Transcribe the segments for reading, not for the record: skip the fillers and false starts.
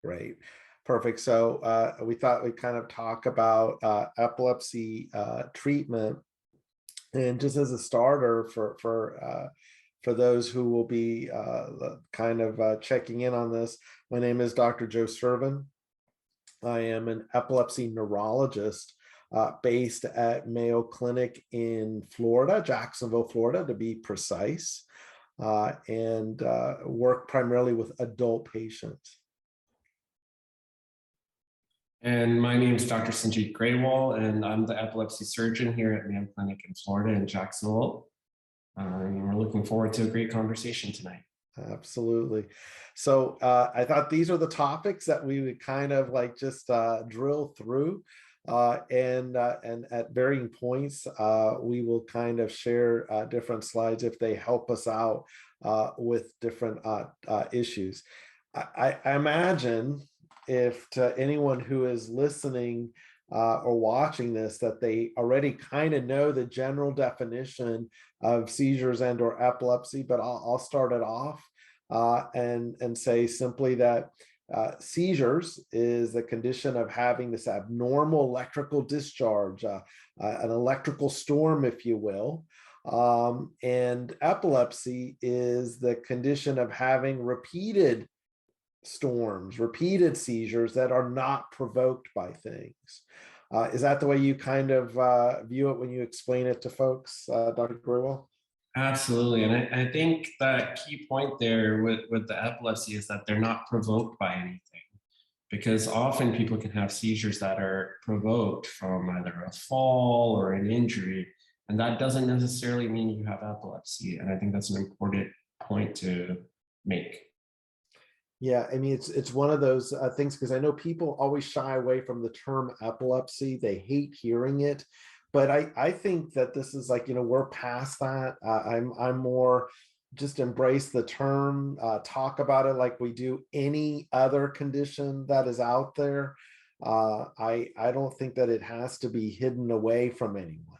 Great. Perfect. So we thought we'd kind of talk about epilepsy treatment. And just as a starter for those who will be kind of checking in on this, my name is Dr. Joe Sirvin. I am an epilepsy neurologist based at Mayo Clinic in Florida, Jacksonville, Florida, to be precise, and work primarily with adult patients. And my name is Dr. Sanjeet Grewal, and I'm the epilepsy surgeon here at Mayo Clinic in Florida in Jacksonville. And we're looking forward to a great conversation tonight. Absolutely. So I thought these are the topics that we would kind of like just drill through. And at varying points, we will kind of share different slides if they help us out with different issues. I imagine if to anyone who is listening or watching this, that they already kind of know the general definition of seizures and or epilepsy, but I'll start it off and say simply that seizures is the condition of having this abnormal electrical discharge, an electrical storm, if you will. And epilepsy is the condition of having repeated storms, repeated seizures that are not provoked by things. Is that the way you kind of view it when you explain it to folks, Dr. Grewal? Absolutely. And I think that key point there with the epilepsy is that they're not provoked by anything, because often people can have seizures that are provoked from either a fall or an injury, and that doesn't necessarily mean you have epilepsy. And I think that's an important point to make. Yeah, I mean, it's one of those things, because I know people always shy away from the term epilepsy. They hate hearing it. But I think that this is like, we're past that. I'm more just embrace the term, talk about it like we do any other condition that is out there. I don't think that it has to be hidden away from anyone.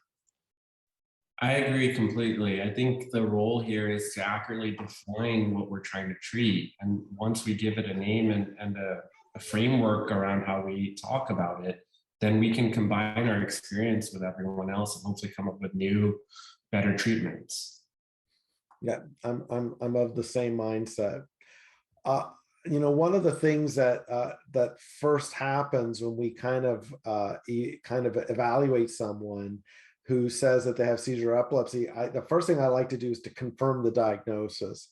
I agree completely. I think the role here is to accurately define what we're trying to treat. And once we give it a name and a framework around how we talk about it, then we can combine our experience with everyone else and hopefully come up with new, better treatments. Yeah, I'm of the same mindset. One of the things that that first happens when we kind of evaluate someone who says that they have seizure epilepsy, the first thing I like to do is to confirm the diagnosis.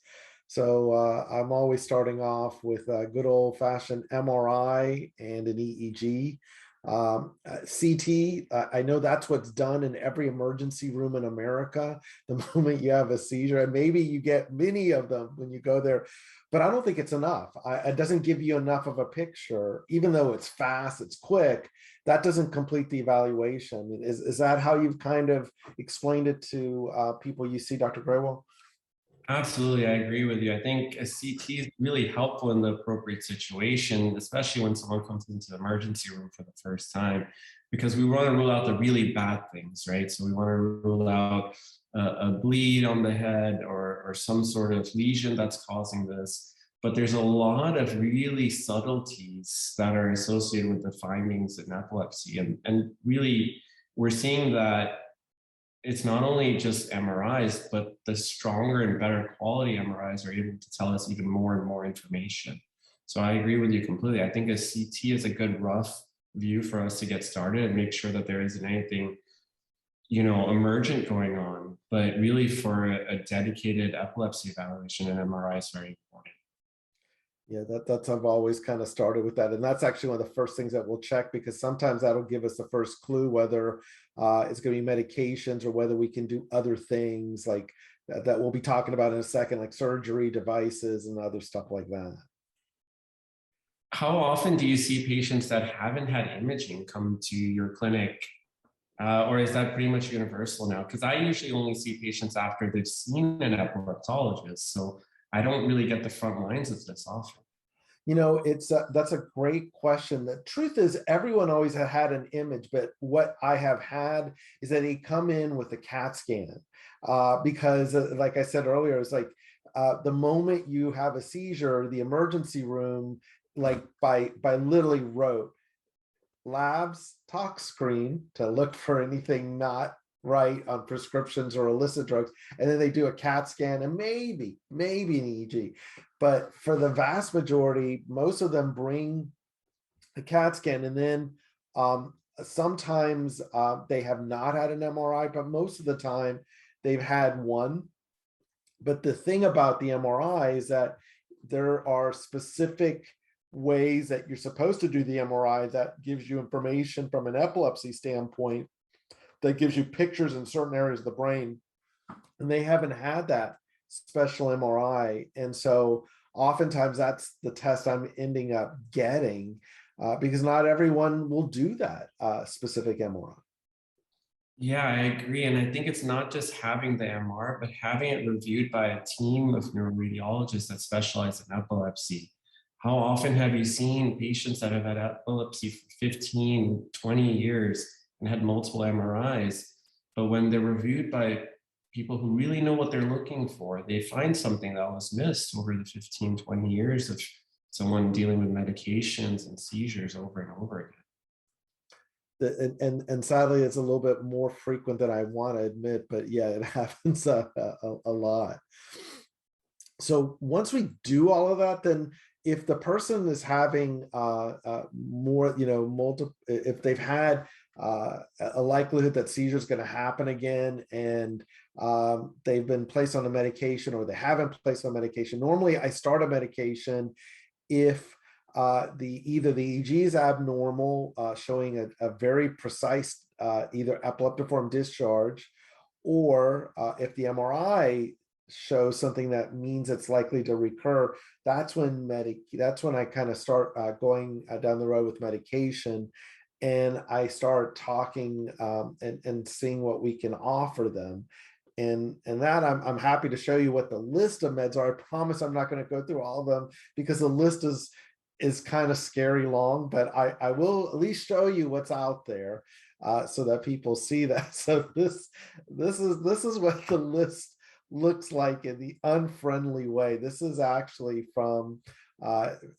So I'm always starting off with a good old-fashioned MRI and an EEG. CT, I know that's what's done in every emergency room in America the moment you have a seizure, and maybe you get many of them when you go there, but I don't think it's enough. It doesn't give you enough of a picture. Even though it's fast, it's quick, that doesn't complete the evaluation. Is that how you've kind of explained it to people you see, Dr. Grewal? Absolutely, I agree with you. I think a CT is really helpful in the appropriate situation, especially when someone comes into the emergency room for the first time, because we want to rule out the really bad things, right? So we want to rule out a bleed on the head or some sort of lesion that's causing this. But there's a lot of really subtleties that are associated with the findings in epilepsy. And really, we're seeing that it's not only just MRIs, but the stronger and better quality MRIs are able to tell us even more and more information. So I agree with you completely. I think a CT is a good rough view for us to get started and make sure that there isn't anything, emergent going on. But really, for a dedicated epilepsy evaluation, an MRI is very important. Yeah, that's I've always kind of started with that. And that's actually one of the first things that we'll check, because sometimes that'll give us the first clue whether it's going to be medications or whether we can do other things like that we'll be talking about in a second, like surgery, devices, and other stuff like that. How often do you see patients that haven't had imaging come to your clinic? Or is that pretty much universal now? Because I usually only see patients after they've seen an epileptologist. So I don't really get the front lines of this often. That's a great question. The truth is, everyone always had an image, but what I have had is that they come in with a CAT scan because, like I said earlier, it's like the moment you have a seizure, the emergency room like by literally wrote labs tox screen to look for anything not right on prescriptions or illicit drugs, and then they do a CAT scan and maybe an EEG. But for the vast majority, most of them bring a CAT scan, and then sometimes they have not had an MRI, but most of the time they've had one. But the thing about the MRI is that there are specific ways that you're supposed to do the MRI that gives you information from an epilepsy standpoint, that gives you pictures in certain areas of the brain. And they haven't had that special MRI. And so oftentimes that's the test I'm ending up getting, because not everyone will do that specific MRI. Yeah, I agree. And I think it's not just having the MR, but having it reviewed by a team of neuroradiologists that specialize in epilepsy. How often have you seen patients that have had epilepsy for 15, 20 years and had multiple MRIs, but when they're reviewed by people who really know what they're looking for, they find something that was missed over the 15, 20 years of someone dealing with medications and seizures over and over again. And sadly, it's a little bit more frequent than I want to admit, but yeah, it happens a lot. So once we do all of that, then if the person is having more, multiple, if they've had a likelihood that seizure is going to happen again, and they've been placed on a medication or they haven't placed on medication, normally I start a medication if either the EEG is abnormal, showing a very precise either epileptiform discharge, or if the MRI shows something that means it's likely to recur, that's when I kind of start going down the road with medication, and I start talking and seeing what we can offer them. And that I'm happy to show you what the list of meds are. I promise I'm not going to go through all of them because the list is kind of scary long, but I will at least show you what's out there so that people see that. So this is what the list looks like in the unfriendly way. This is actually from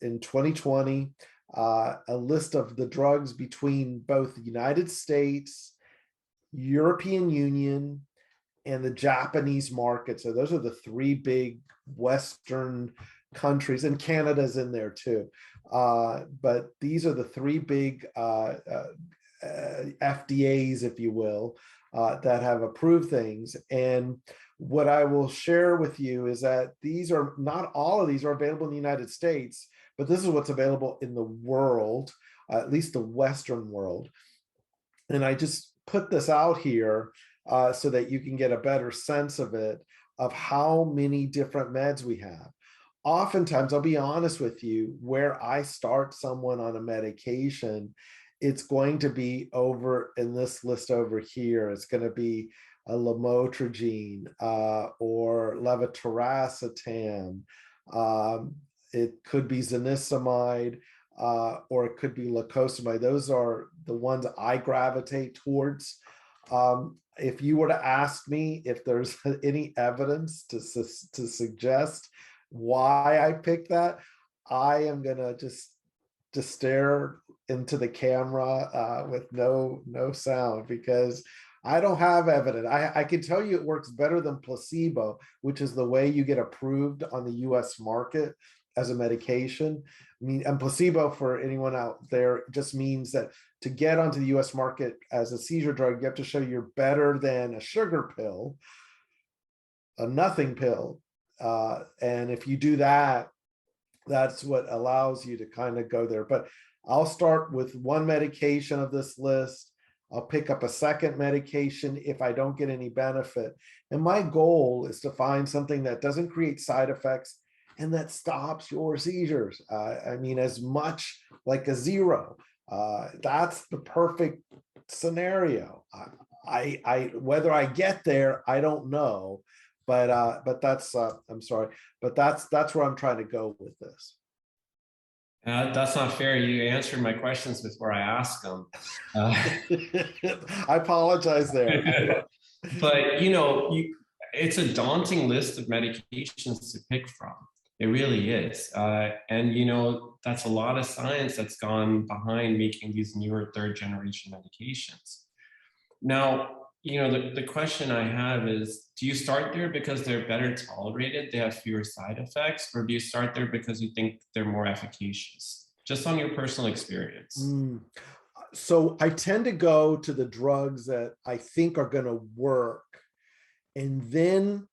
in 2020, a list of the drugs between both the United States, European Union, and the Japanese market. So those are the three big Western countries, and Canada's in there too. But these are the three big FDAs, if you will, that have approved things. And what I will share with you is that not all of these are available in the United States, but this is what's available in the world, at least the Western world. And I just put this out here so that you can get a better sense of it, of how many different meds we have. Oftentimes, I'll be honest with you, where I start someone on a medication, it's going to be over in this list over here. It's going to be a lamotrigine or levetiracetam. It could be zonisamide, or it could be lacosamide. Those are the ones I gravitate towards. If you were to ask me if there's any evidence to suggest why I picked that, I am gonna just stare into the camera with no sound, because I don't have evidence. I can tell you it works better than placebo, which is the way you get approved on the US market as a medication. I mean, and placebo, for anyone out there, just means that to get onto the US market as a seizure drug, you have to show you're better than a sugar pill, a nothing pill. And if you do that, that's what allows you to kind of go there. But I'll start with one medication of this list. I'll pick up a second medication if I don't get any benefit. And my goal is to find something that doesn't create side effects and that stops your seizures. I mean, as much like a zero. That's the perfect scenario. I whether I get there, I don't know. But that's I'm sorry, but that's where I'm trying to go with this. That's not fair. You answered my questions before I asked them. I apologize there. But it's a daunting list of medications to pick from. It really is. And that's a lot of science that's gone behind making these newer third generation medications. Now, the question I have is, do you start there because they're better tolerated, they have fewer side effects, or do you start there because you think they're more efficacious? Just on your personal experience. Mm. So I tend to go to the drugs that I think are going to work. And then,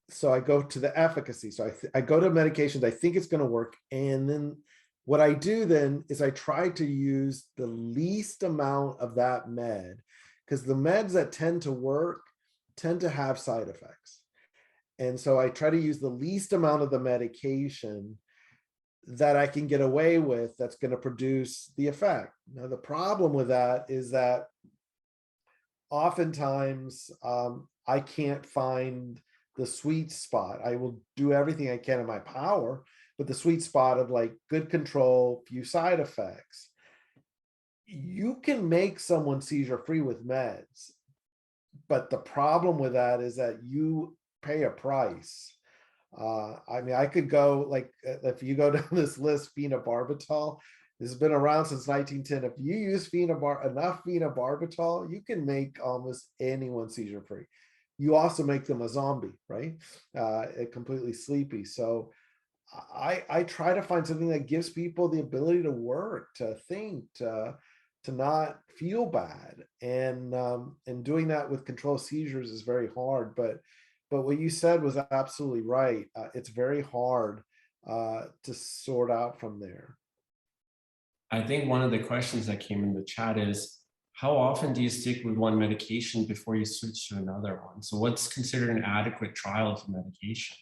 so I go to the efficacy. So I go to medications, I think it's going to work. And then what I do then is I try to use the least amount of that med, because the meds that tend to work tend to have side effects. And so I try to use the least amount of the medication that I can get away with that's going to produce the effect. Now, the problem with that is that oftentimes I can't find the sweet spot. I will do everything I can in my power, but the sweet spot of like good control, few side effects. You can make someone seizure free with meds, but the problem with that is that you pay a price. I mean, I could go like, if you go down this list, phenobarbital, this has been around since 1910. If you use enough phenobarbital, you can make almost anyone seizure free. You also make them a zombie, right? Completely sleepy. So I try to find something that gives people the ability to work, to think, to not feel bad. And doing that with controlled seizures is very hard. But what you said was absolutely right. It's very hard to sort out from there. I think one of the questions that came in the chat is, how often do you stick with one medication before you switch to another one? So what's considered an adequate trial of medication?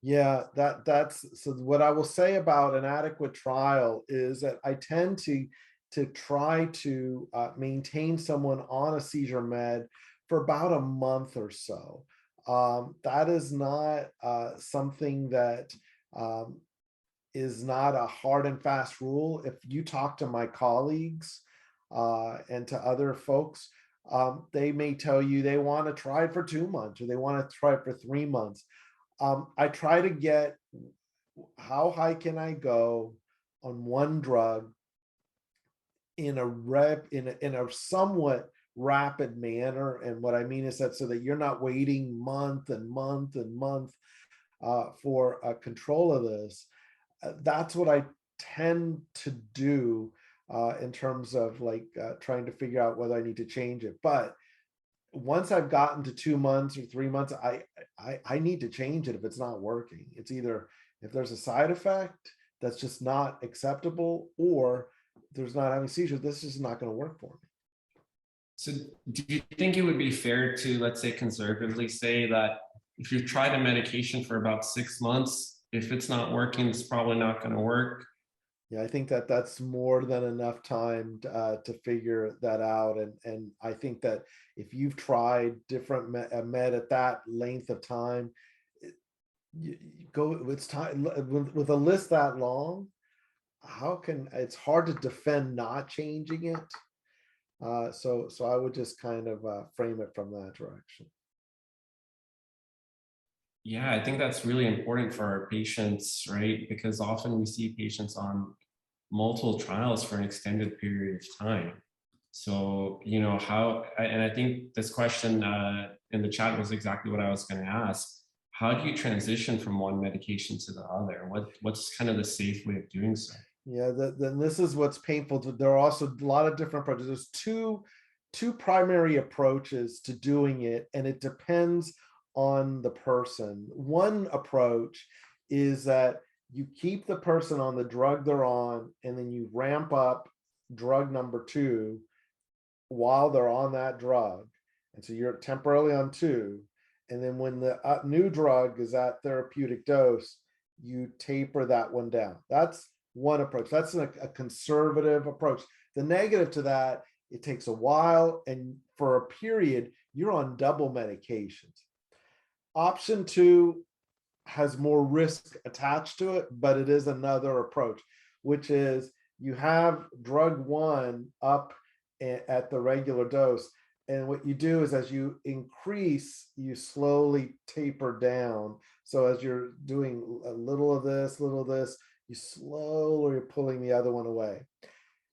Yeah, that's so what I will say about an adequate trial is that I tend to try to maintain someone on a seizure med for about a month or so. That is not something that is not a hard and fast rule. If you talk to my colleagues and to other folks, they may tell you they want to try it for 2 months or they want to try it for 3 months. I try to get, how high can I go on one drug in a somewhat rapid manner. And what I mean is that so that you're not waiting month and month and month for control of this. That's what I tend to do in terms of like trying to figure out whether I need to change it. But once I've gotten to 2 months or 3 months, I need to change it if it's not working. It's either if there's a side effect that's just not acceptable, or there's not having seizures, this is not going to work for me. So do you think it would be fair to, let's say, conservatively say that if you've tried a medication for about 6 months, if it's not working, it's probably not going to work? Yeah, I think that that's more than enough time to figure that out. And I think that if you've tried different med at that length of time, you go, it's time with a list that long, it's hard to defend not changing it. So I would just kind of frame it from that direction. Yeah, I think that's really important for our patients, right? Because often we see patients on multiple trials for an extended period of time. So, and I think this question in the chat was exactly what I was going to ask. How do you transition from one medication to the other? What's kind of the safe way of doing so? Yeah, then this is what's painful. There are also a lot of different approaches. There's two primary approaches to doing it, and it depends on the person. One approach is that you keep the person on the drug they're on, and then you ramp up drug number 2 while they're on that drug. And so you're temporarily on 2. And then when the new drug is at therapeutic dose, you taper that one down. That's one approach. That's a conservative approach. The negative to that, it takes a while, and for a period, you're on double medications. Option 2 has more risk attached to it, but it is another approach, which is you have drug 1 up at the regular dose. And what you do is as you increase, you slowly taper down. So as you're doing a little of this, you slowly are pulling the other one away.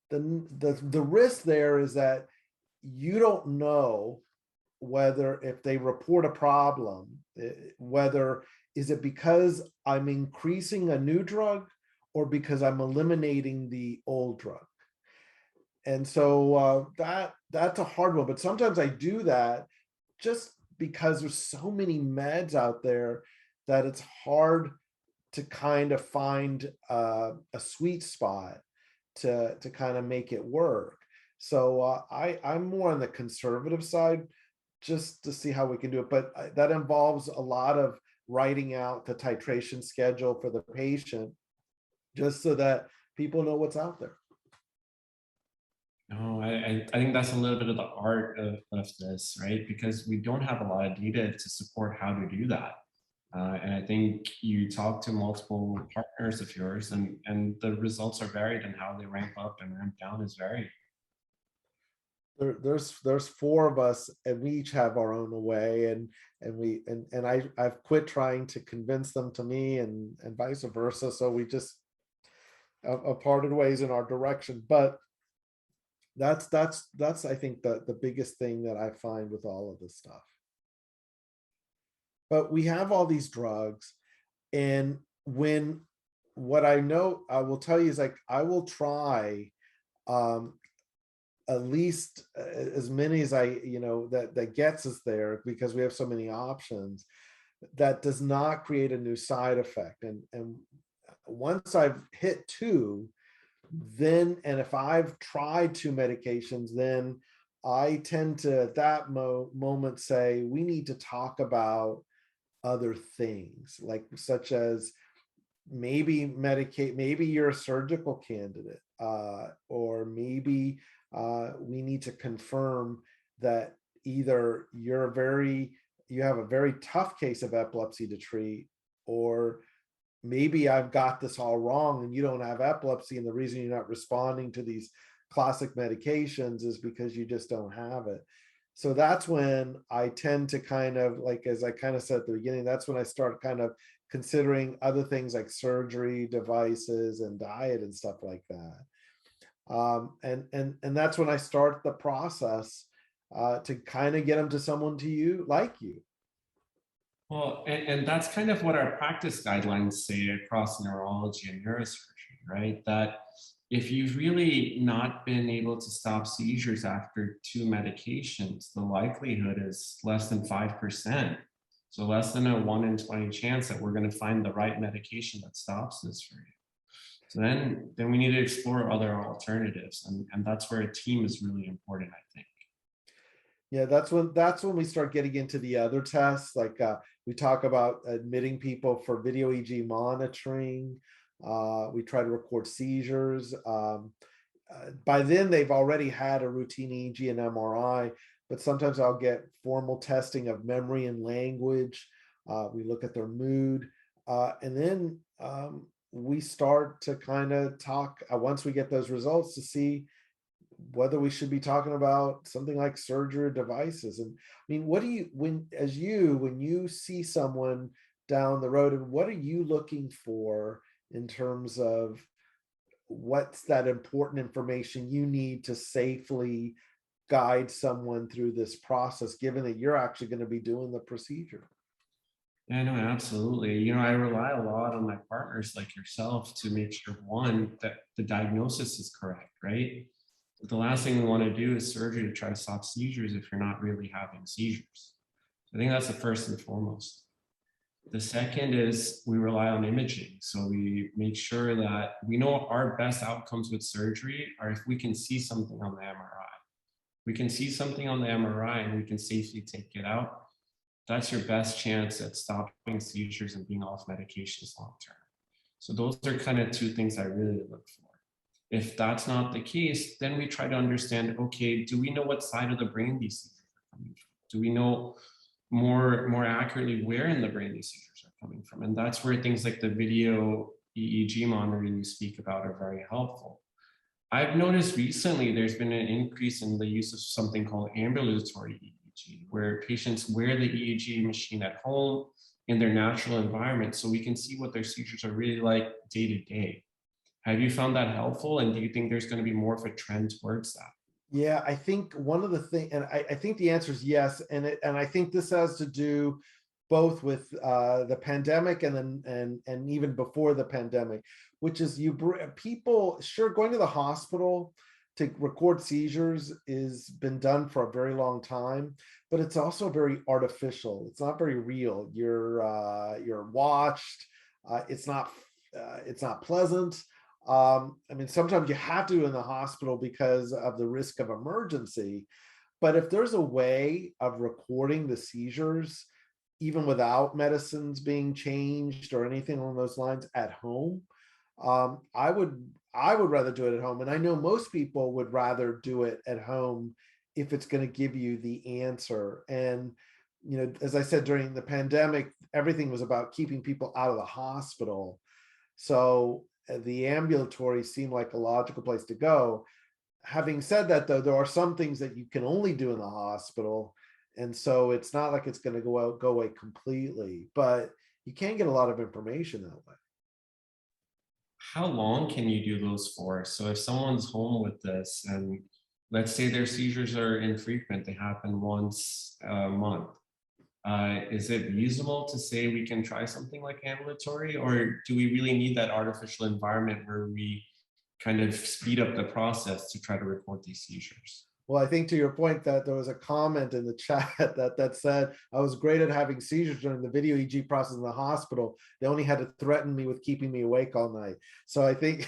The risk there is that you don't know whether, if they report a problem, whether is it because I'm increasing a new drug or because I'm eliminating the old drug. And so that's a hard one. But sometimes I do that just because there's so many meds out there that it's hard to kind of find a sweet spot to kind of make it work. So I'm more on the conservative side, just to see how we can do it. But that involves a lot of writing out the titration schedule for the patient, just so that people know what's out there. No, I think that's a little bit of the art of this, right? Because we don't have a lot of data to support how to do that. And I think you talk to multiple partners of yours, and the results are varied, and how they ramp up and ramp down is varied. There's four of us, and we each have our own way, and I've quit trying to convince them to me, and vice versa. So we just parted ways in our direction. But that's I think the biggest thing that I find with all of this stuff. But we have all these drugs, and what I know, I will tell you, is like, I will try at least as many as that gets us there, because we have so many options. That does not create a new side effect. And once I've hit two, then, and if I've tried two medications, then I tend to at that moment say, we need to talk about other things, like such as maybe medicate, maybe you're a surgical candidate, or maybe we need to confirm that either you have a very tough case of epilepsy to treat, or maybe I've got this all wrong and you don't have epilepsy, and the reason you're not responding to these classic medications is because you just don't have it. So that's when I tend to kind of, like, as I kind of said at the beginning, that's when I start kind of considering other things like surgery, devices, and diet and stuff like that. And that's when I start the process to kind of get them to someone to you like you. Well, and that's kind of what our practice guidelines say across neurology and neurosurgery, right? That if you've really not been able to stop seizures after two medications, the likelihood is less than 5%. So less than a 1 in 20 chance that we're going to find the right medication that stops this for you. So then we need to explore other alternatives. And that's where a team is really important, I think. Yeah, that's when we start getting into the other tests. Like we talk about admitting people for video EEG monitoring. We try to record seizures. By then, they've already had a routine EEG and MRI, but sometimes I'll get formal testing of memory and language. We look at their mood, and then we start to kind of talk, once we get those results, to see whether we should be talking about something like surgery or devices. And I mean, what do you, when you see someone down the road, and what are you looking for in terms of what's that important information you need to safely guide someone through this process, given that you're actually going to be doing the procedure? Yeah, no, absolutely. I rely a lot on my partners like yourself to make sure, one, that the diagnosis is correct, right? The last thing we want to do is surgery to try to stop seizures if you're not really having seizures. I think that's the first and foremost. The second is we rely on imaging. So we make sure that we know our best outcomes with surgery are if we can see something on the MRI. We can see something on the MRI and we can safely take it out. That's your best chance at stopping seizures and being off medications long term. So those are kind of two things I really look for. If that's not the case, then we try to understand, okay, do we know what side of the brain these seizures are coming from? Do we know more accurately where in the brain these seizures are coming from? And that's where things like the video EEG monitoring you speak about are very helpful. I've noticed recently there's been an increase in the use of something called ambulatory EEG, where patients wear the EEG machine at home, in their natural environment so we can see what their seizures are really like day to day. Have you found that helpful? And do you think there's going to be more of a trend towards that? Yeah, I think one of the things, and I think the answer is yes, and I think this has to do both with the pandemic and then and even before the pandemic, which is people sure going to the hospital to record seizures is been done for a very long time, but it's also very artificial. It's not very real. You're watched. It's not pleasant. I mean, sometimes you have to in the hospital because of the risk of emergency. But if there's a way of recording the seizures, even without medicines being changed or anything along those lines at home, I would rather do it at home. And I know most people would rather do it at home if it's going to give you the answer. And as I said, during the pandemic, everything was about keeping people out of the hospital. So the ambulatory seemed like a logical place to go. Having said that, though, there are some things that you can only do in the hospital. And so it's not like it's going to go away completely, but you can get a lot of information that way. How long can you do those for? So if someone's home with this and let's say their seizures are infrequent, they happen once a month, is it reasonable to say we can try something like ambulatory, or do we really need that artificial environment where we kind of speed up the process to try to record these seizures? Well, I think to your point that there was a comment in the chat that said I was great at having seizures during the video EEG process in the hospital. They only had to threaten me with keeping me awake all night. So I think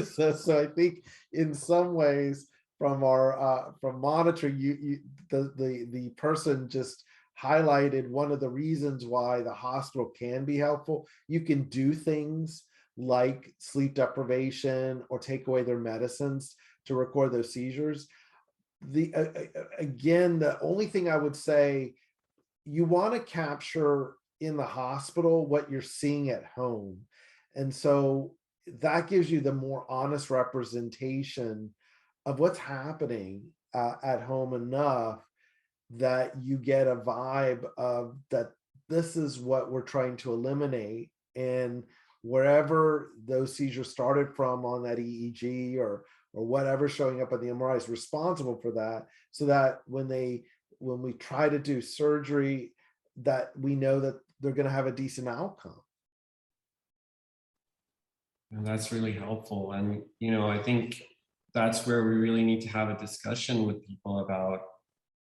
so I think in some ways from our from monitoring, the person just highlighted one of the reasons why the hospital can be helpful. You can do things like sleep deprivation or take away their medicines to record those seizures. Again, the only thing I would say, you want to capture in the hospital what you're seeing at home, and so that gives you the more honest representation of what's happening at home, enough that you get a vibe of that this is what we're trying to eliminate. And wherever those seizures started from on that EEG or whatever showing up on the MRI is responsible for that, so that when we try to do surgery, that we know that they're going to have a decent outcome. And that's really helpful. And, I think that's where we really need to have a discussion with people about,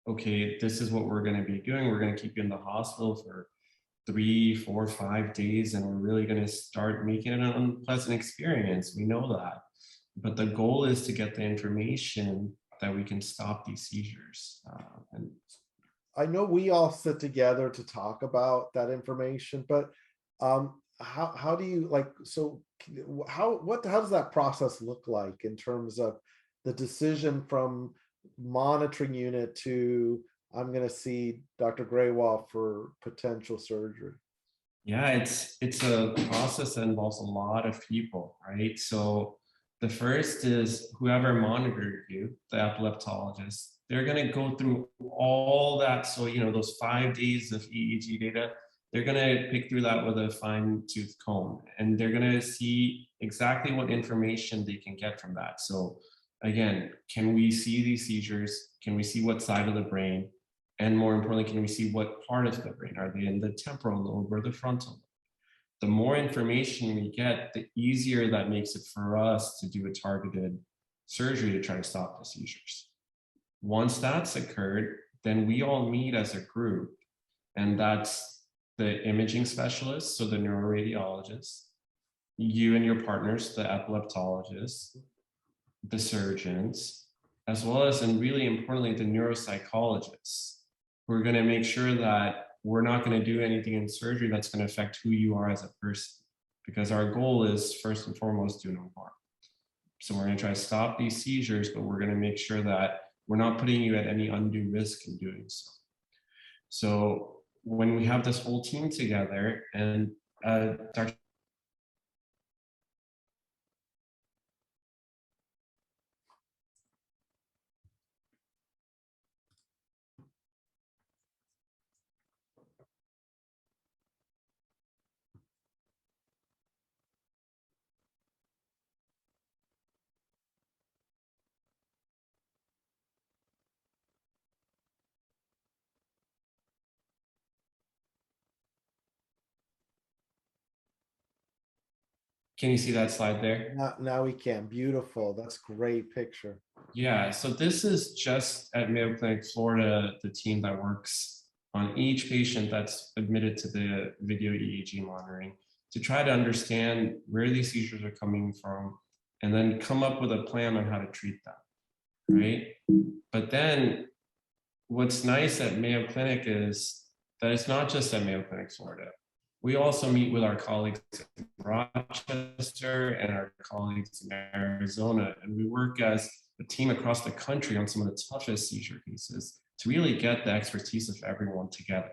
okay, this is what we're going to be doing. We're going to keep you in the hospital for 3, 4, 5 days, and we're really going to start making it an unpleasant experience. We know that. But the goal is to get the information that we can stop these seizures. And I know we all sit together to talk about that information, but how do you how does that process look like in terms of the decision from monitoring unit to I'm going to see Dr. Grewal for potential surgery? Yeah, it's a process that involves a lot of people, right? So the first is whoever monitored you, the epileptologist. They're going to go through all that. So, those 5 days of EEG data, they're going to pick through that with a fine tooth comb, and they're going to see exactly what information they can get from that. So again, can we see these seizures? Can we see what side of the brain? And more importantly, can we see what part of the brain? Are they in the temporal lobe or the frontal lobe? The more information we get, the easier that makes it for us to do a targeted surgery to try to stop the seizures. Once that's occurred, then we all meet as a group, and that's the imaging specialist, so the neuroradiologist, you and your partners, the epileptologists, the surgeons, as well as, and really importantly, the neuropsychologists, who are going to make sure that we're not going to do anything in surgery that's going to affect who you are as a person, because our goal is first and foremost do no harm. So we're going to try to stop these seizures, but we're going to make sure that we're not putting you at any undue risk in doing so. So when we have this whole team together, and Dr. Can you see that slide there? Now we can. Beautiful. That's great picture. Yeah, so this is just at Mayo Clinic, Florida, the team that works on each patient that's admitted to the video EEG monitoring to try to understand where these seizures are coming from and then come up with a plan on how to treat them, right? But then what's nice at Mayo Clinic is that it's not just at Mayo Clinic, Florida. We also meet with our colleagues in Rochester and our colleagues in Arizona, and we work as a team across the country on some of the toughest seizure cases to really get the expertise of everyone together.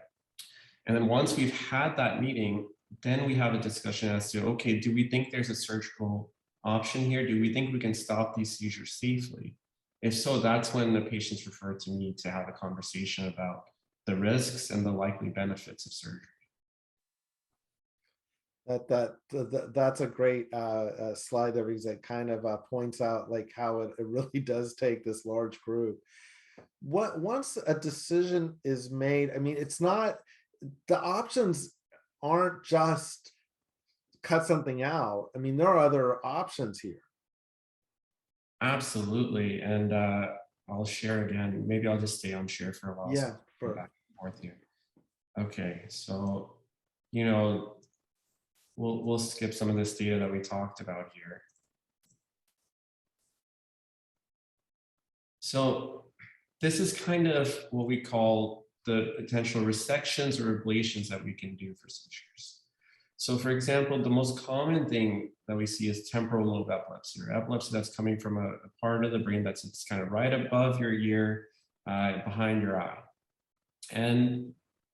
And then once we've had that meeting, then we have a discussion as to, okay, do we think there's a surgical option here? Do we think we can stop these seizures safely? If so, that's when the patients refer to me to have a conversation about the risks and the likely benefits of surgery. That's a great slide there, because it kind of points out like how it really does take this large group. Once a decision is made, I mean, it's not, the options aren't just cut something out. I mean, there are other options here. Absolutely. And I'll share again. Maybe I'll just stay on share for a while. Yeah, So back and forth here. Okay, so, you know, we'll skip some of this data that we talked about here. So this is kind of what we call the potential resections or ablations that we can do for seizures. So for example, the most common thing that we see is temporal lobe epilepsy, or epilepsy that's coming from a part of the brain that's kind of right above your ear, behind your eye. And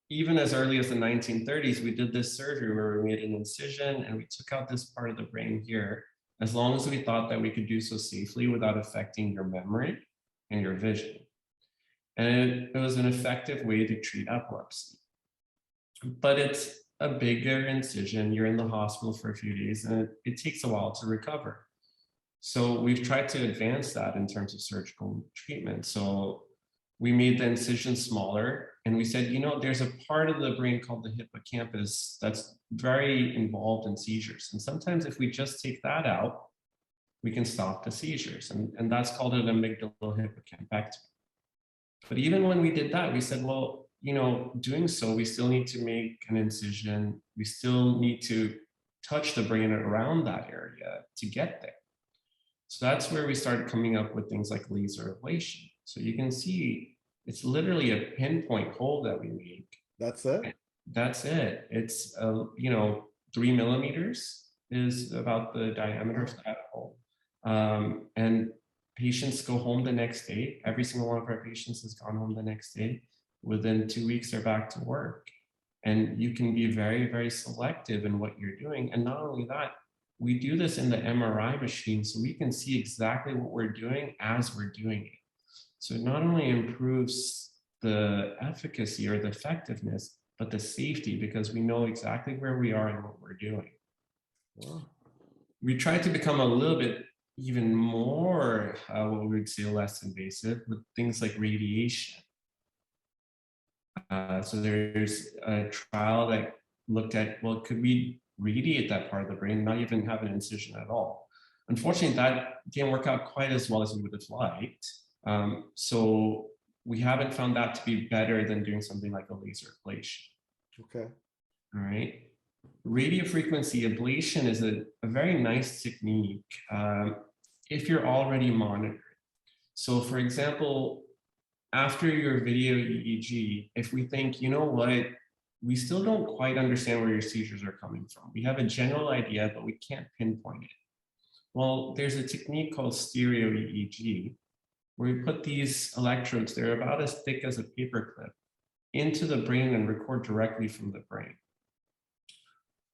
even as early as the 1930s, we did this surgery where we made an incision and we took out this part of the brain here, as long as we thought that we could do so safely without affecting your memory and your vision. And it was an effective way to treat epilepsy. But it's a bigger incision, you're in the hospital for a few days, and it takes a while to recover. So we've tried to advance that in terms of surgical treatment. So we made the incision smaller, and we said, you know, there's a part of the brain called the hippocampus that's very involved in seizures. And sometimes if we just take that out, we can stop the seizures. And that's called an amygdalohippocampiectomy. But even when we did that, we said, well, you know, doing so, we still need to make an incision. We still need to touch the brain around that area to get there. So that's where we started coming up with things like laser ablation. So you can see it's literally a pinpoint hole that we make. That's it. That's it. It's, you know, 3 millimeters is about the diameter of that hole. And patients go home the next day. Every single one of our patients has gone home the next day. Within 2 weeks, they're back to work. And you can be very, very selective in what you're doing. And not only that, we do this in the MRI machine, so we can see exactly what we're doing as we're doing it. So it not only improves the efficacy or the effectiveness, but the safety, because we know exactly where we are and what we're doing. Wow. We try to become a little bit even more, what we would say, less invasive with things like radiation. So there's a trial that looked at, well, could we radiate that part of the brain, not even have an incision at all? Unfortunately, that didn't work out quite as well as we would have liked. So we haven't found that to be better than doing something like a laser ablation. Okay. All right. Radiofrequency ablation is a very nice technique if you're already monitored. So for example, after your video EEG, if we think, you know what, we still don't quite understand where your seizures are coming from. We have a general idea, but we can't pinpoint it. Well, there's a technique called stereo EEG, where we put these electrodes, they're about as thick as a paperclip, into the brain and record directly from the brain.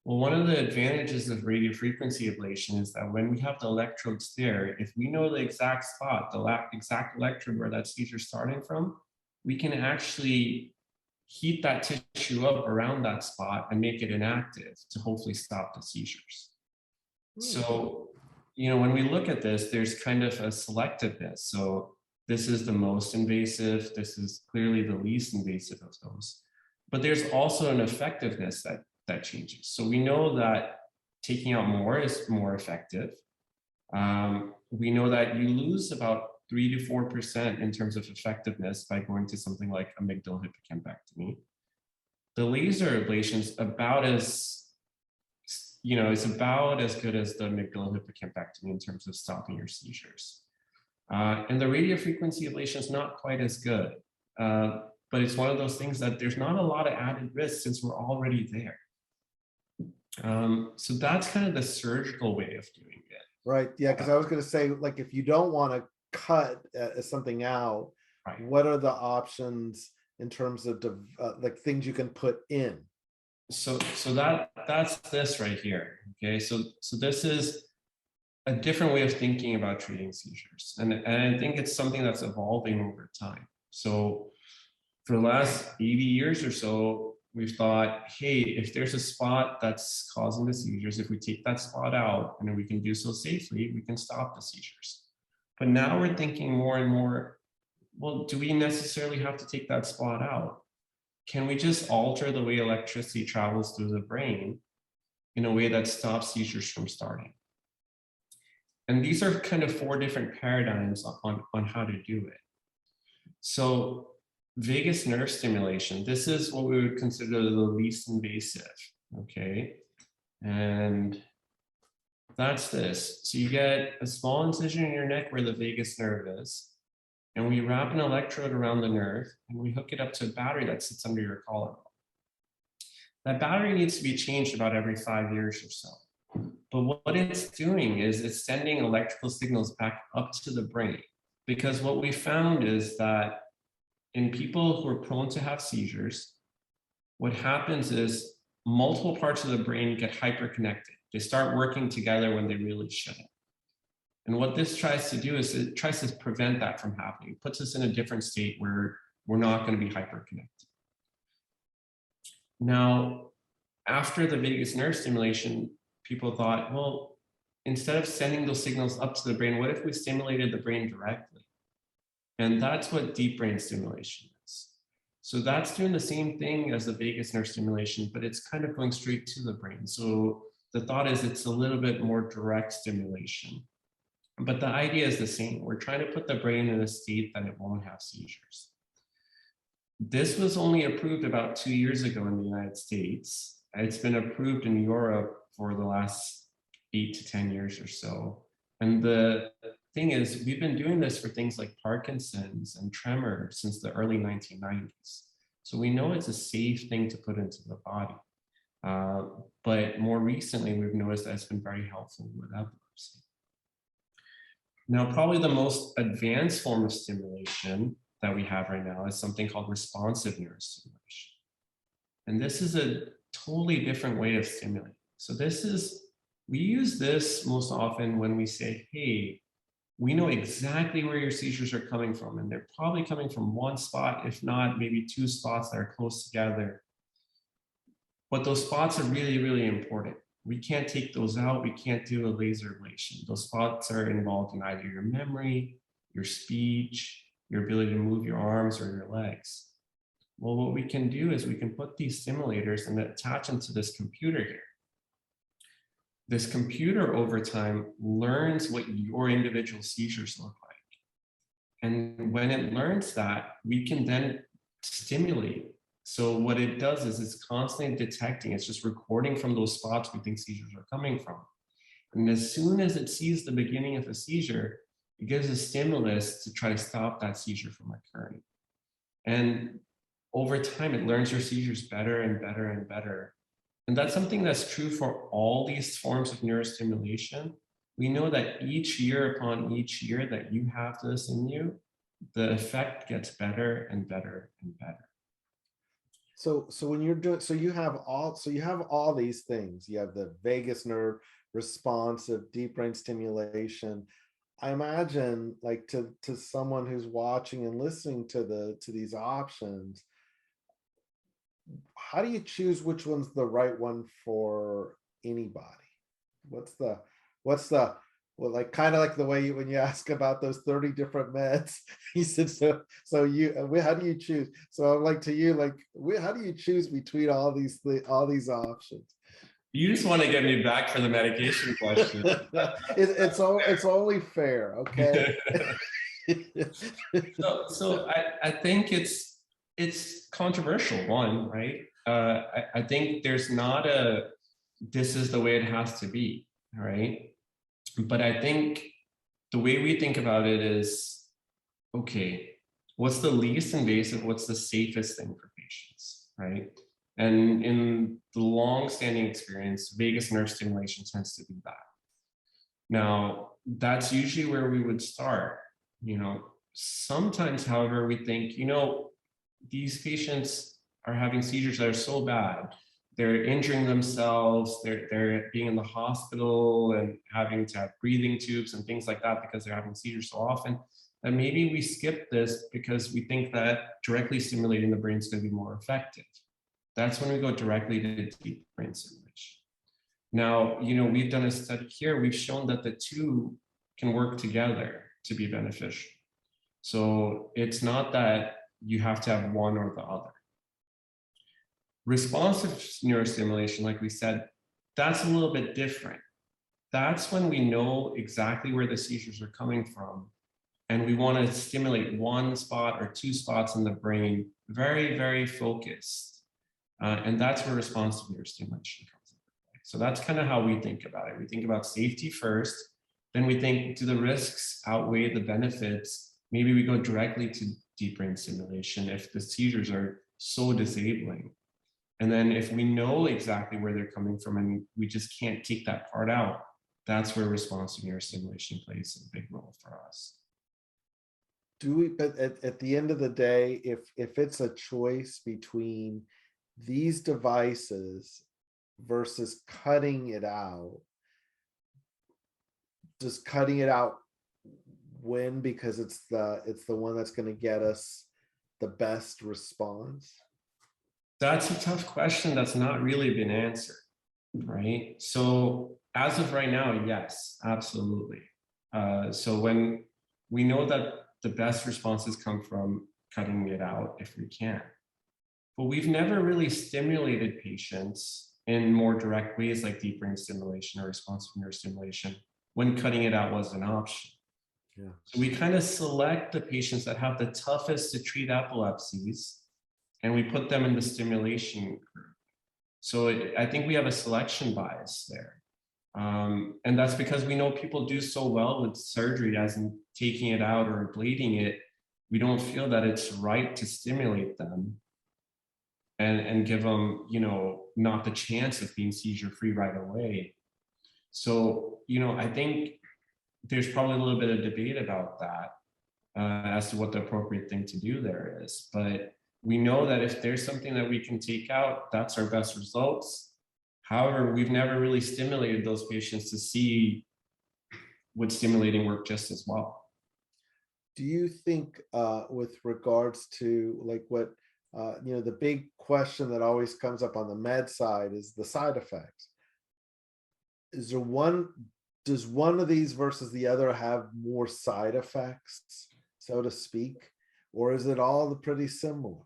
Well, one of the advantages of radiofrequency ablation is that when we have the electrodes there, if we know the exact spot, the exact electrode where that seizure is starting from, we can actually heat that tissue up around that spot and make it inactive to hopefully stop the seizures. So, you know, when we look at this, there's kind of a selectiveness. So this is the most invasive. This is clearly the least invasive of those. But there's also an effectiveness that changes. So we know that taking out more is more effective. We know that you lose about 3 to 4% in terms of effectiveness by going to something like amygdala hippocambectomy. The laser ablation is about as, it's about as good as the amygdala hippocambectomy in terms of stopping your seizures. And the radiofrequency ablation is not quite as good, but it's one of those things that there's not a lot of added risk since we're already there. So that's kind of the surgical way of doing it. Right. Yeah. Because I was going to say, like, if you don't want to cut something out, right, what are the options in terms of like things you can put in? So that's this right here. Okay. So this is a different way of thinking about treating seizures. And I think it's something that's evolving over time. So for the last 80 years or so, we've thought, hey, if there's a spot that's causing the seizures, if we take that spot out and we can do so safely, we can stop the seizures. But now we're thinking more and more, well, do we necessarily have to take that spot out? Can we just alter the way electricity travels through the brain in a way that stops seizures from starting? And these are kind of 4 different paradigms on how to do it. So vagus nerve stimulation, this is what we would consider the least invasive, okay? And that's this. So you get a small incision in your neck where the vagus nerve is, and we wrap an electrode around the nerve, and we hook it up to a battery that sits under your collarbone. That battery needs to be changed about every 5 years or so. But what it's doing is it's sending electrical signals back up to the brain. Because what we found is that in people who are prone to have seizures, what happens is multiple parts of the brain get hyperconnected. They start working together when they really shouldn't. And what this tries to do is it tries to prevent that from happening. It puts us in a different state where we're not going to be hyperconnected. Now, after the vagus nerve stimulation, people thought, well, instead of sending those signals up to the brain, what if we stimulated the brain directly? And that's what deep brain stimulation is. So that's doing the same thing as the vagus nerve stimulation, but it's kind of going straight to the brain. So the thought is it's a little bit more direct stimulation. But the idea is the same. We're trying to put the brain in a state that it won't have seizures. This was only approved about 2 years ago in the United States. It's been approved in Europe for the last 8 to 10 years or so. And the thing is, we've been doing this for things like Parkinson's and tremor since the early 1990s. So we know it's a safe thing to put into the body. But more recently, we've noticed that it's been very helpful with epilepsy. Now, probably the most advanced form of stimulation that we have right now is something called responsive neurostimulation. And this is a totally different way of stimulating. So we use this most often when we say, hey, we know exactly where your seizures are coming from, and they're probably coming from one spot, if not maybe 2 spots that are close together. But those spots are really, really important. We can't take those out. We can't do a laser ablation. Those spots are involved in either your memory, your speech, your ability to move your arms or your legs. Well, what we can do is we can put these stimulators and attach them to this computer here. This computer over time learns what your individual seizures look like. And when it learns that, we can then stimulate. So what it does is it's constantly detecting, it's just recording from those spots we think seizures are coming from. And as soon as it sees the beginning of a seizure, it gives a stimulus to try to stop that seizure from occurring. And over time, it learns your seizures better and better and better. And that's something that's true for all these forms of neurostimulation. We know that each year upon each year that you have this in you, the effect gets better and better and better. So when you're doing, you have all these things. You have the vagus nerve, responsive, deep brain stimulation. I imagine, like, to someone who's watching and listening to these options, how do you choose which one's the right one for anybody? Well, like, kind of like the way when you ask about those 30 different meds, he said, so how do you choose? So I'm like, to you, like, how do you choose between all these options? You just want to get me back for the medication question. It's only fair, okay? I think it's controversial, one, right? I think there's not a this is the way it has to be, right? But I think the way we think about it is, okay, what's the least invasive, what's the safest thing for patients, right? And in the long-standing experience, vagus nerve stimulation tends to be that. Now, that's usually where we would start. Sometimes, however, we think, these patients are having seizures that are so bad. They're injuring themselves, they're being in the hospital and having to have breathing tubes and things like that because they're having seizures so often. And maybe we skip this because we think that directly stimulating the brain is going to be more effective. That's when we go directly to deep brain stimulation. Now, we've done a study here. We've shown that the two can work together to be beneficial. So it's not that you have to have one or the other. Responsive neurostimulation, like we said, that's a little bit different. That's when we know exactly where the seizures are coming from, and we want to stimulate one spot or two spots in the brain, very, very focused. And that's where responsive neurostimulation comes into play. So that's kind of how we think about it. We think about safety first, then we think, do the risks outweigh the benefits? Maybe we go directly to deep brain stimulation if the seizures are so disabling. And then if we know exactly where they're coming from and we just can't take that part out, that's where responsive neurostimulation plays a big role for us. But at the end of the day, if it's a choice between these devices versus cutting it out, does cutting it out win because it's the one that's going to get us the best response? That's a tough question that's not really been answered, right? So as of right now, yes, absolutely. So when we know that the best responses come from cutting it out if we can, but we've never really stimulated patients in more direct ways like deep brain stimulation or responsive neurostimulation when cutting it out was an option. Yeah. So we kind of select the patients that have the toughest to treat epilepsies, and we put them in the stimulation group. So I think we have a selection bias there. And that's because we know people do so well with surgery, as in taking it out or ablating it. We don't feel that it's right to stimulate them and give them, not the chance of being seizure-free right away. So, I think there's probably a little bit of debate about that as to what the appropriate thing to do there is. But we know that if there's something that we can take out, that's our best results. However, we've never really stimulated those patients to see would stimulating work just as well. Do you think with regards to like what, the big question that always comes up on the med side is the side effects? Does one of these versus the other have more side effects, so to speak, or is it all pretty similar?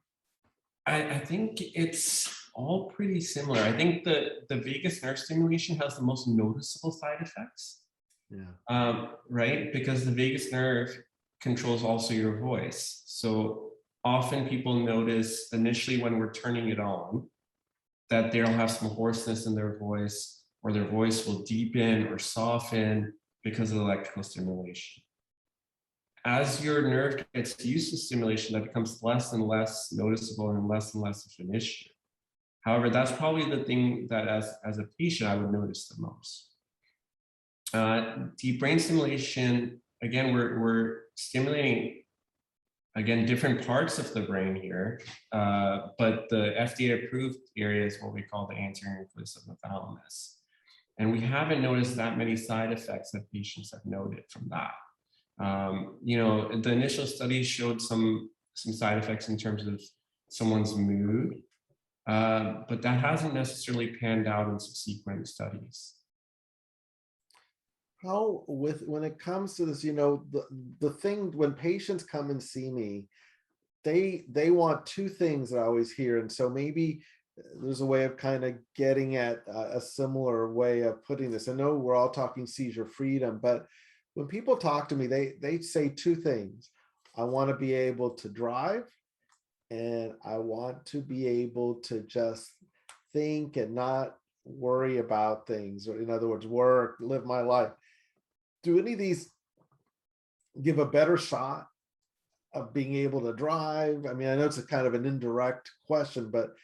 I think it's all pretty similar. I think the vagus nerve stimulation has the most noticeable side effects. Yeah. Right? Because the vagus nerve controls also your voice. So often people notice initially when we're turning it on that they'll have some hoarseness in their voice, or their voice will deepen or soften because of electrical stimulation. As your nerve gets used to stimulation, that becomes less and less noticeable and less of an issue. However, that's probably the thing that as a patient, I would notice the most. Deep brain stimulation, again, we're stimulating, again, different parts of the brain here, but the FDA approved area is what we call the anterior nucleus of the thalamus. And we haven't noticed that many side effects that patients have noted from that. The initial studies showed some side effects in terms of someone's mood, but that hasn't necessarily panned out in subsequent studies. How when it comes to this, the thing when patients come and see me, they want two things that I always hear. And so maybe there's a way of kind of getting at a similar way of putting this. I know we're all talking seizure freedom, but when people talk to me, they say two things. I want to be able to drive, and I want to be able to just think and not worry about things, or in other words, work, live my life. Do any of these give a better shot of being able to drive? I mean, I know it's a kind of an indirect question, but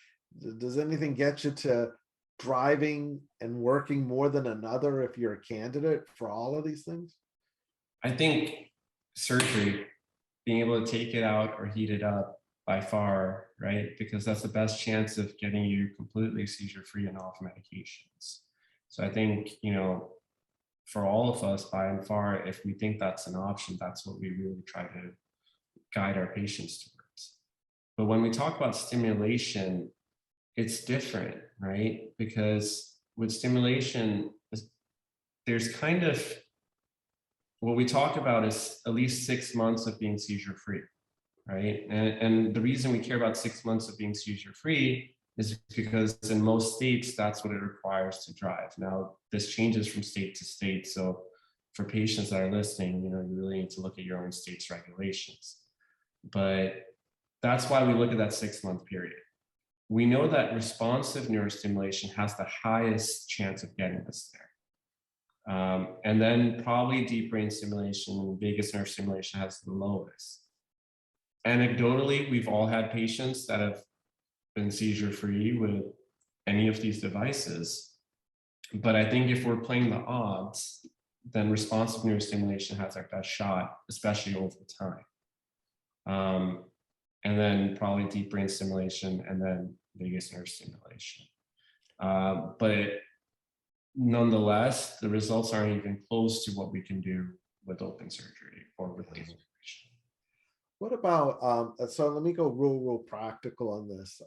does anything get you to driving and working more than another if you're a candidate for all of these things? I think surgery, being able to take it out or heat it up by far, right? Because that's the best chance of getting you completely seizure free and off medications. So I think, for all of us, by and far, if we think that's an option, that's what we really try to guide our patients towards. But when we talk about stimulation, it's different, right? Because with stimulation, there's kind of, what we talk about is at least 6 months of being seizure free, right? And the reason we care about 6 months of being seizure free is because in most states, that's what it requires to drive. Now, this changes from state to state. So for patients that are listening, you really need to look at your own state's regulations. But that's why we look at that 6-month period. We know that responsive neurostimulation has the highest chance of getting us there. And then probably deep brain stimulation and vagus nerve stimulation has the lowest. Anecdotally, we've all had patients that have been seizure free with any of these devices. But I think if we're playing the odds, then responsive neurostimulation has our best shot, especially over time. And then probably deep brain stimulation, and then vagus nerve stimulation. But nonetheless, the results aren't even close to what we can do with open surgery or with laser ablation. What about, so let me go real practical on this.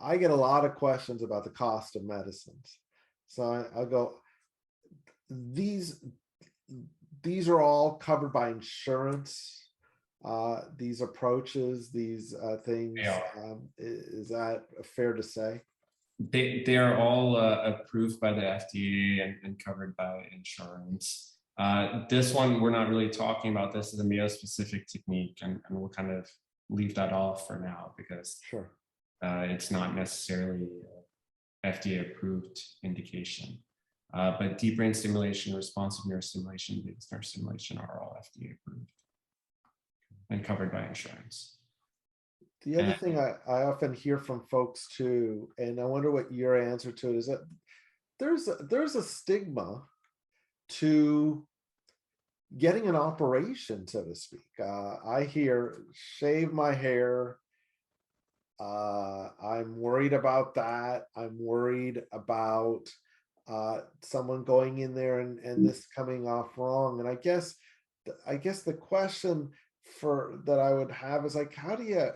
I get a lot of questions about the cost of medicines. So I'll go, these are all covered by insurance, these approaches, these things. Is that fair to say? They are all approved by the FDA and covered by insurance. This one, we're not really talking about. This is a Mayo specific technique, and we'll kind of leave that off for now because sure, it's not necessarily FDA approved indication. But deep brain stimulation, responsive neurostimulation, vagus nerve stimulation are all FDA approved and covered by insurance. The other thing I often hear from folks too, and I wonder what your answer to it is, that there's a stigma to getting an operation, so to speak. I hear shave my hair. I'm worried about that. I'm worried about someone going in there and this coming off wrong. And I guess the question that I would have is like, how do you?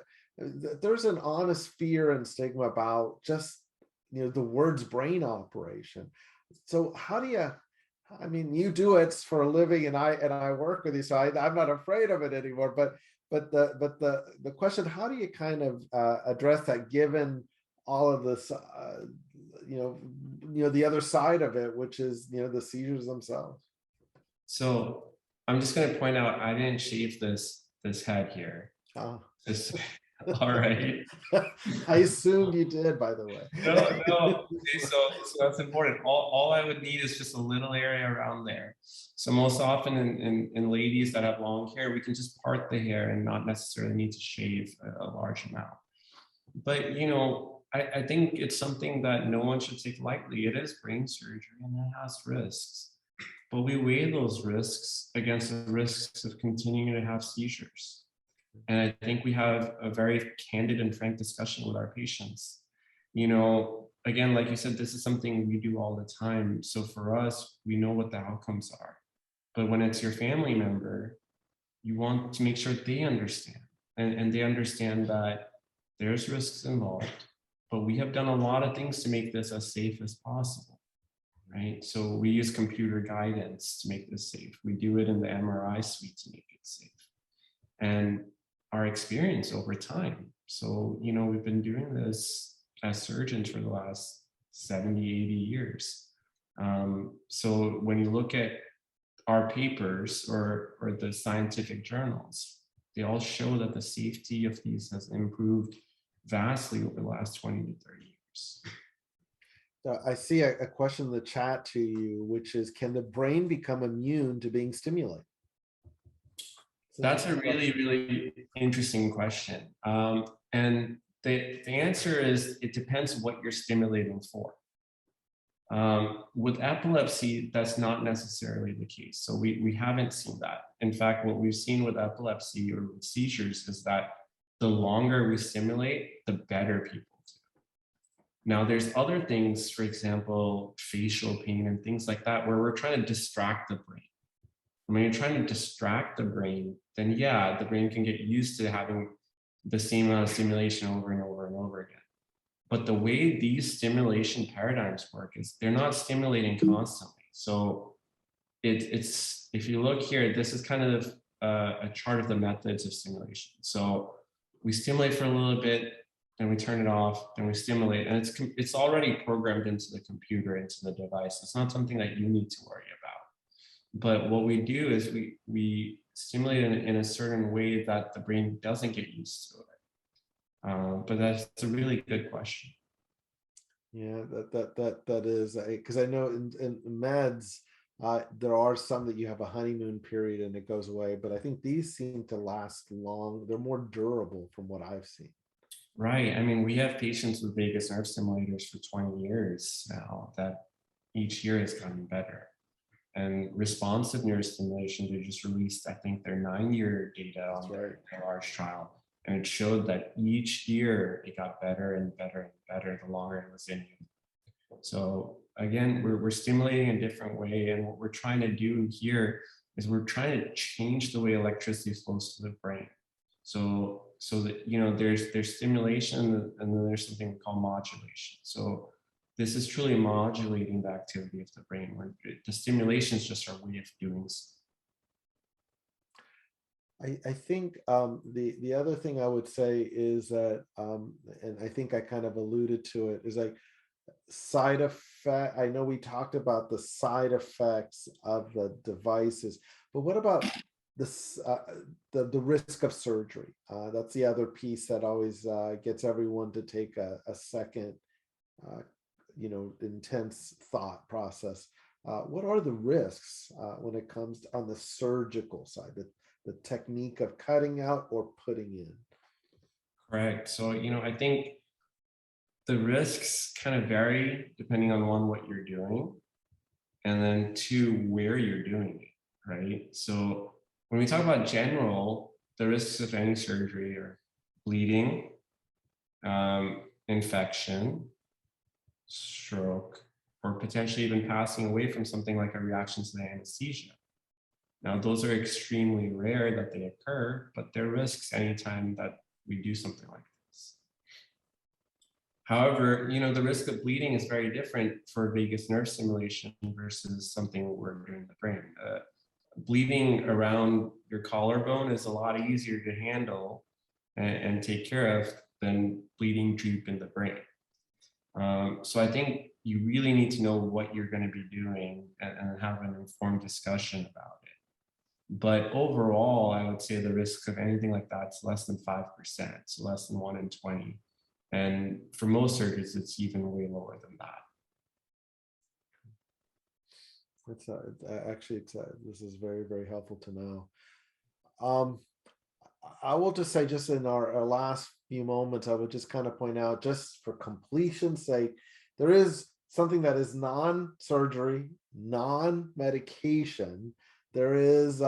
There's an honest fear and stigma about just the words brain operation. So how do you? I mean, you do it for a living, and I work with you, so I'm not afraid of it anymore. But the question, how do you kind of address that, given all of this, the other side of it, which is the seizures themselves? So I'm just going to point out, I didn't shave this head here. Oh. All right. I assumed you did, by the way. No. Okay, so that's important. All I would need is just a little area around there. So most often in ladies that have long hair, we can just part the hair and not necessarily need to shave a large amount. But I think it's something that no one should take lightly. It is brain surgery and it has risks. But we weigh those risks against the risks of continuing to have seizures. And I think we have a very candid and frank discussion with our patients. Again, like you said, this is something we do all the time. So for us, we know what the outcomes are. But when it's your family member, you want to make sure they understand. And they understand that there's risks involved. But we have done a lot of things to make this as safe as possible, right? So we use computer guidance to make this safe. We do it in the MRI suite to make it safe. And our experience over time. So, we've been doing this as surgeons for the last 70, 80 years. So when you look at our papers or the scientific journals, they all show that the safety of these has improved vastly over the last 20 to 30 years. I see a question in the chat to you, which is, can the brain become immune to being stimulated? That's a really, really interesting question. And the answer is, it depends what you're stimulating for. With epilepsy, that's not necessarily the case. So we haven't seen that. In fact, what we've seen with epilepsy or with seizures is that the longer we stimulate, the better people do. Now, there's other things, for example, facial pain and things like that, where we're trying to distract the brain. When you're trying to distract the brain, then yeah, the brain can get used to having the same amount of stimulation over and over and over again. But the way these stimulation paradigms work is they're not stimulating constantly. So it's if you look here, this is kind of a chart of the methods of stimulation. So we stimulate for a little bit, then we turn it off, then we stimulate, and it's already programmed into the computer, into the device. It's not something that you need to worry about. But what we do is we stimulate in a certain way that the brain doesn't get used to it. But that's a really good question. Yeah, that is, because I know in meds, there are some that you have a honeymoon period and it goes away, but I think these seem to last long. They're more durable from what I've seen. Right. I mean, we have patients with vagus nerve stimulators for 20 years now that each year has gotten better. And responsive neurostimulation, they just released, I think, their 9-year data on their large trial. And it showed that each year it got better and better and better the longer it was in you. So again, we're stimulating a different way. And what we're trying to do here is we're trying to change the way electricity flows to the brain. So that, you know, there's stimulation and then there's something we call modulation. So this is truly modulating the activity of the brain, where the stimulation is just our way of doing so. I think the other thing I would say is that, and I think I kind of alluded to it, is like side effect. I know we talked about the side effects of the devices, but what about this, the risk of surgery? That's the other piece that always gets everyone to take a second, intense thought process. What are the risks when it comes to, on the surgical side, the technique of cutting out or putting in? Correct. So, I think the risks kind of vary depending on one, what you're doing, and then two, where you're doing it, right? So when we talk about general, the risks of any surgery are bleeding, infection, stroke, or potentially even passing away from something like a reaction to the anesthesia. Now, those are extremely rare that they occur, but they're risks anytime that we do something like this. However, the risk of bleeding is very different for vagus nerve stimulation versus something we're doing in the brain. Bleeding around your collarbone is a lot easier to handle and take care of than bleeding deep in the brain. So I think you really need to know what you're going to be doing and have an informed discussion about it. But overall, I would say the risk of anything like that is less than 5%, so less than 1 in 20. And for most surgeons, it's even way lower than that. This is very, very helpful to know. I will just say, just in our last few moments, I would just kind of point out, just for completion's sake, there is something that is non-surgery, non-medication. There is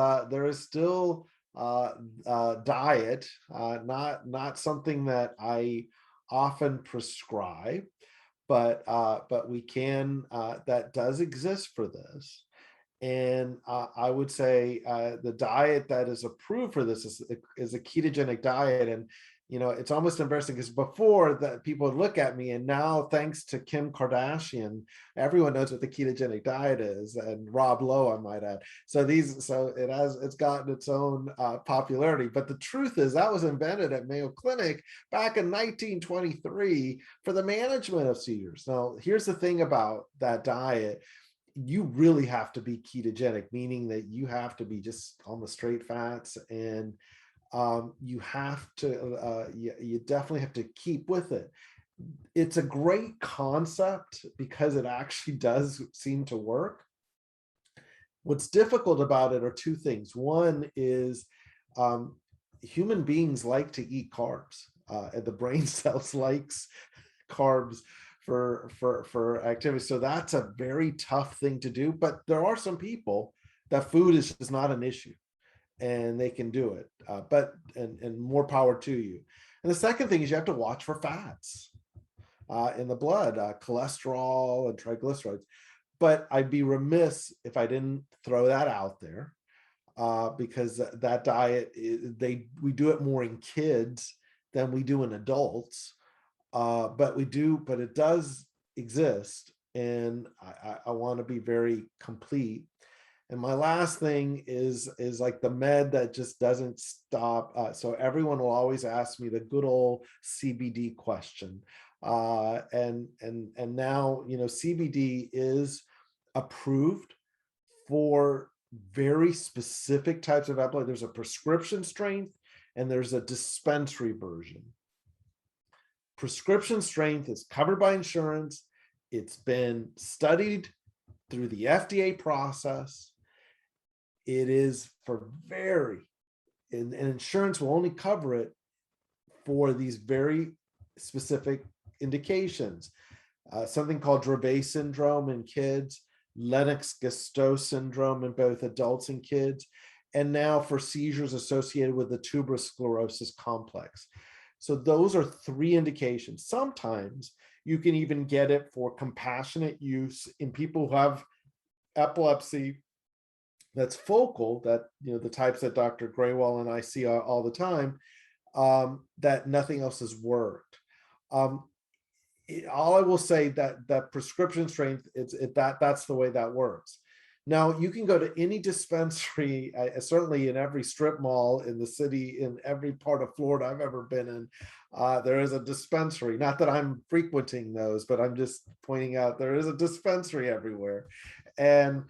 still diet, not something that I often prescribe, but we can, that does exist for this. And I would say the diet that is approved for this is a ketogenic diet. And it's almost embarrassing because before that people would look at me, and now thanks to Kim Kardashian, everyone knows what the ketogenic diet is, and Rob Lowe, I might add. So it's gotten its own popularity. But the truth is that was invented at Mayo Clinic back in 1923 for the management of seizures. Now, here's the thing about that diet. You really have to be ketogenic, meaning that you have to be just on the straight fats, and you have to, you definitely have to keep with it. It's a great concept because it actually does seem to work. What's difficult about it are two things. One is human beings like to eat carbs, and the brain cells likes carbs for activity. So that's a very tough thing to do. But there are some people that food is just not an issue, and they can do it. And more power to you. And the second thing is you have to watch for fats in the blood, cholesterol and triglycerides. But I'd be remiss if I didn't throw that out there, because that diet, we do it more in kids than we do in adults. But it does exist, and I want to be very complete. And my last thing is like the med that just doesn't stop. So everyone will always ask me the good old CBD question. And now, CBD is approved for very specific types of epilepsy. There's a prescription strength and there's a dispensary version. Prescription strength is covered by insurance. It's been studied through the FDA process. It is for and insurance will only cover it for these very specific indications. Something called Dravet syndrome in kids, Lennox-Gastaut syndrome in both adults and kids, and now for seizures associated with the tuberous sclerosis complex. So those are 3 indications. Sometimes you can even get it for compassionate use in people who have epilepsy that's focal, that the types that Dr. Grewal and I see all the time, that nothing else has worked. All I will say that prescription strength, that's the way that works. Now you can go to any dispensary, certainly in every strip mall in the city, in every part of Florida I've ever been in, there is a dispensary. Not that I'm frequenting those, but I'm just pointing out there is a dispensary everywhere. And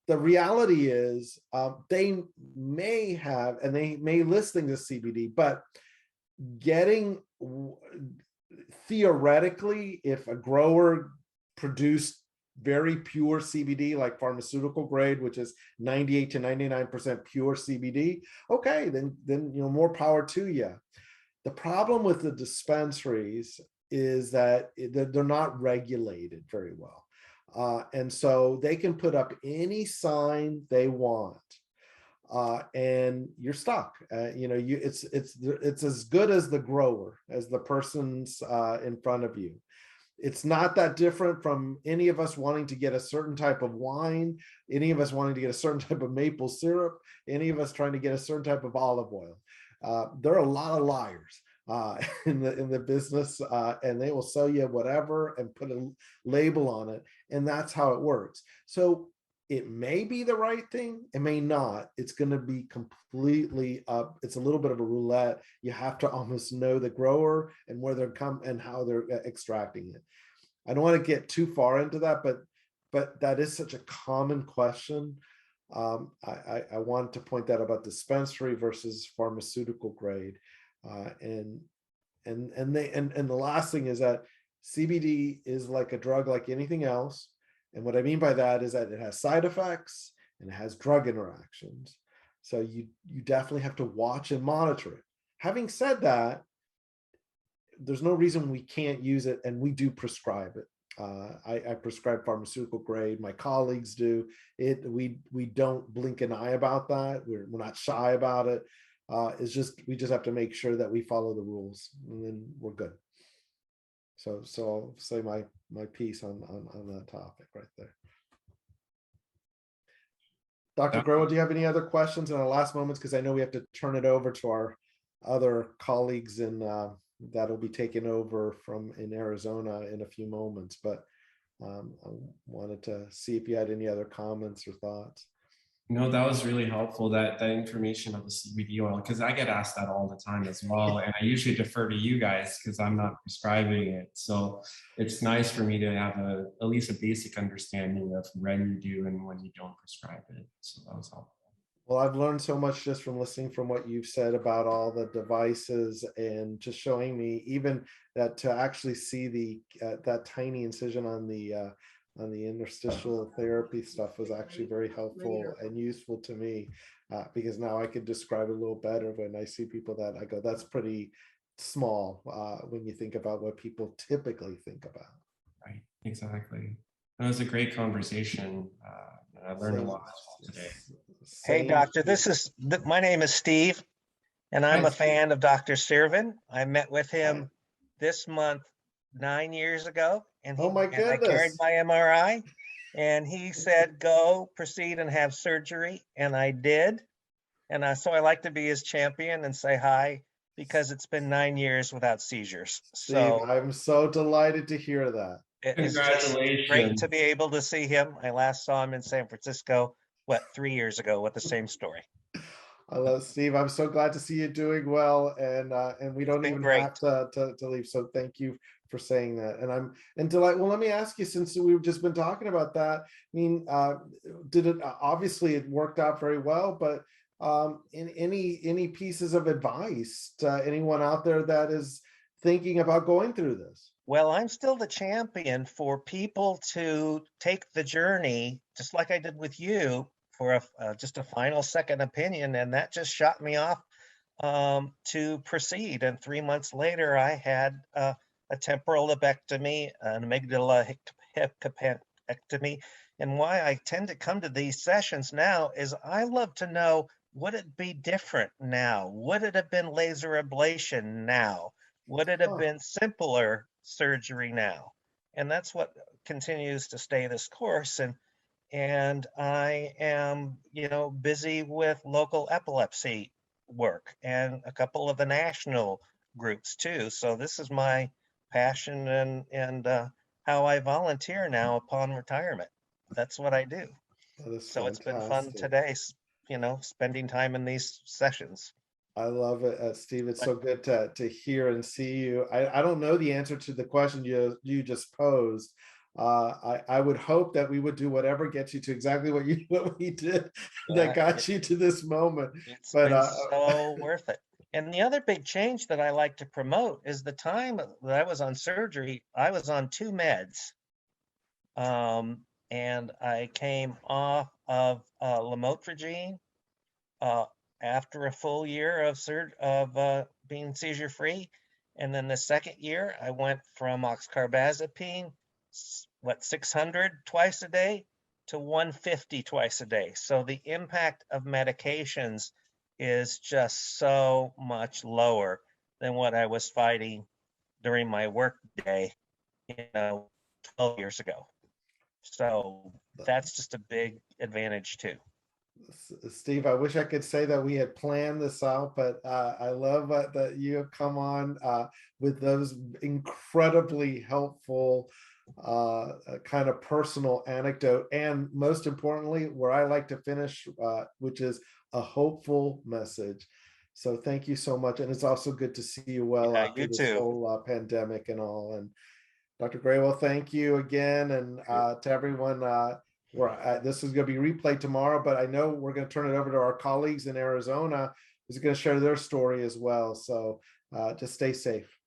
the reality is they may have, and they may list things as CBD, but theoretically, if a grower produced very pure CBD, like pharmaceutical grade, which is 98 to 99% pure CBD, okay, then more power to you. The problem with the dispensaries is that they're not regulated very well. And so they can put up any sign they want, and you're stuck. It's as good as the grower, as the person's in front of you. It's not that different from any of us wanting to get a certain type of wine, any of us wanting to get a certain type of maple syrup, any of us trying to get a certain type of olive oil. There are a lot of liars in the business, and they will sell you whatever and put a label on it, and that's how it works. So it may be the right thing, it may not. It's going to be completely up. It's a little bit of a roulette. You have to almost know the grower and where they're and how they're extracting it. I don't want to get too far into that, but that is such a common question. I want to point that about dispensary versus pharmaceutical grade. And the last thing is that CBD is like a drug like anything else. And what I mean by that is that it has side effects and it has drug interactions. So you definitely have to watch and monitor it. Having said that, there's no reason we can't use it, and we do prescribe it. I prescribe pharmaceutical grade. My colleagues do it. We don't blink an eye about that. We're not shy about it. It's just, we just have to make sure that we follow the rules, and then we're good. So I'll say my piece on that topic right there. Dr. Grewal, do you have any other questions in our last moments? Because I know we have to turn it over to our other colleagues in that'll be taken over in Arizona in a few moments. But I wanted to see if you had any other comments or thoughts. No, that was really helpful, that information of the CBD oil, because I get asked that all the time as well. And I usually defer to you guys because I'm not prescribing it. So it's nice for me to have at least a basic understanding of when you do and when you don't prescribe it. So that was helpful. Well, I've learned so much just from listening from what you've said about all the devices and just showing me even that to actually see that tiny incision on the interstitial therapy stuff was actually very helpful and useful to me because now I could describe it a little better when I see people that I go, that's pretty small when you think about what people typically think about. Right, exactly. That was a great conversation. I learned a lot today. Hey, doctor, my name is Steve, and I'm a fan of Dr. Sirvin. I met with him this month 9 years ago, and oh my and I carried my MRI, and he said, go, proceed, and have surgery, and I did. And so I like to be his champion and say hi, because it's been 9 years without seizures. Steve, So I'm so delighted to hear that. It's just great to be able to see him. I last saw him in San Francisco, 3 years ago, with the same story. I love Steve. I'm so glad to see you doing well, and we don't even have to leave. So thank you for saying that. And delighted. Well, let me ask you, since we've just been talking about that. I mean, did it obviously it worked out very well, but in any pieces of advice to anyone out there that is thinking about going through this? Well, I'm still the champion for people to take the journey, just like I did with you, for just a final second opinion, and that just shot me off to proceed. And 3 months later, I had a temporal lobectomy, an amygdala hepatectomy. And why I tend to come to these sessions now is I love to know, would it be different now? Would it have been laser ablation now? Would it have been simpler surgery now? And that's what continues to stay this course. And I am, busy with local epilepsy work and a couple of the national groups too. So this is my passion and how I volunteer now upon retirement. That's what I do. So it's been fun today, spending time in these sessions. I love it, Steve. It's so good to hear and see you. I don't know the answer to the question you just posed. I would hope that we would do whatever gets you to exactly what we did that got you to this moment. It's been so worth it. And the other big change that I like to promote is the time that I was on surgery, I was on 2 meds. And I came off of lamotrigine after a full year of being seizure free. And then the second year I went from oxcarbazepine, 600 twice a day to 150 twice a day. So the impact of medications is just so much lower than what I was fighting during my work day, 12 years ago. So that's just a big advantage too. Steve, I wish I could say that we had planned this out, but I love that you have come on with those incredibly helpful kind of personal anecdote, and most importantly, where I like to finish, which is a hopeful message. So thank you so much, and it's also good to see you well after this whole pandemic and all. And Dr. Grewal, thank you again, and to everyone. This is going to be replayed tomorrow, but I know we're going to turn it over to our colleagues in Arizona who's going to share their story as well. So just stay safe.